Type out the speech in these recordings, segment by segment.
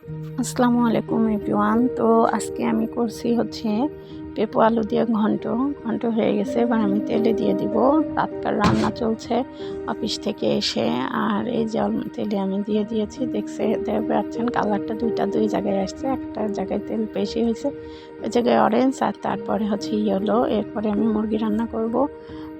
আসসালামু আলাইকুম এভরিওয়ান। তো আজকে আমি করছি হচ্ছে পেঁপো আলু দিয়ে ঘন্ট। ঘন্ট হয়ে গেছে, এবার আমি তেলে দিয়ে দিব। রাতকার রান্না চলছে অফিস থেকে এসে, আর এই যে তেলে আমি দিয়ে দিয়েছি। দেখতে পাচ্ছেন কালারটা দুই জায়গায় আসছে, একটা জায়গায় তেল বেশি হয়েছে, ওই জায়গায় অরেঞ্জ, আর তারপরে হচ্ছে ইয়েলো। এরপরে আমি মুরগি রান্না করব।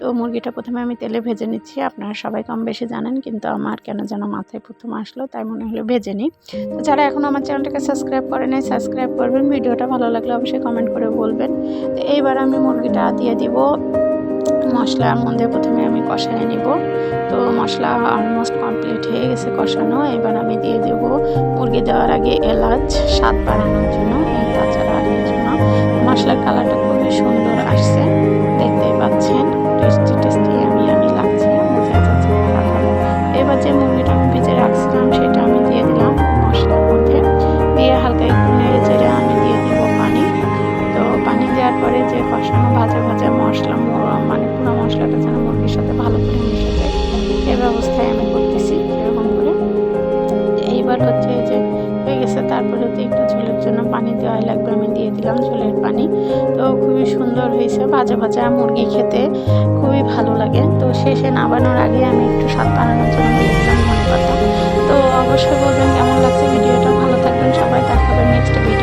তো মুরগিটা প্রথমে আমি তেলে ভেজে নিচ্ছি। আপনারা সবাই কম বেশি জানেন, কিন্তু আমার কেন যেন মাথায় প্রথম আসলো, তাই মনে হলো ভেজে নিই। তো যারা এখনও আমার চ্যানেলটাকে সাবস্ক্রাইব করে নাই, সাবস্ক্রাইব করবেন। ভিডিওটা ভালো লাগলে অবশ্যই কমেন্ট করে বলবেন। তো এইবার আমি মুরগিটা দিয়ে দিব মশলার মধ্যে। প্রথমে আমি কষায় নিব। তো মশলা অলমোস্ট কমপ্লিট হয়ে গেছে কষানো। এবার আমি দিয়ে দেব মুরগি দেওয়ার আগে এলাচ, স্বাদ বাড়ানোর জন্য, এলাচ আর এর জন্য। মশলার কালারটা খুবই সুন্দর আসছে, দেখতেই পাচ্ছেন। টেস্টি আমি লাগছে, বোঝা যাচ্ছে কালার। এবার যে মুরগিটা আমি ভেজে রাখছিলাম সেটা আমি দিয়ে দিলাম মশলার মধ্যে, দিয়ে হালকা একটু নেড়ে চেড়ে আমি দিয়ে দিব পানি। তো পানি দেওয়ার পরে যে কষানো ভাজা ভাজা মশলা, মানে পুরো মশলাটা যেন মুরগির সাথে ভালো করে মিশে যায়, এই ব্যবস্থায় আমি করতেছি এরকম করে। এইবার হচ্ছে যে হয়ে গেছে, তারপরে তো একটু ঝোলের জন্য পানি দেওয়া লাগবে, আমি দিয়ে দিলাম ঝোলের পানি। তো খুবই সুন্দর হয়েছে, ভাজা ভাজা মুরগি খেতে খুবই ভালো লাগে। তো শেষে নামানোর আগে আমি একটু স্বাদ বাড়ানোর জন্য দিয়ে দিলাম ধনেপাতা। তো অবশ্যই বলবেন কেমন লাগছে ভিডিওটা। ভালো থাকবেন সবাই, দেখা হবে নেক্সট ভিডিও।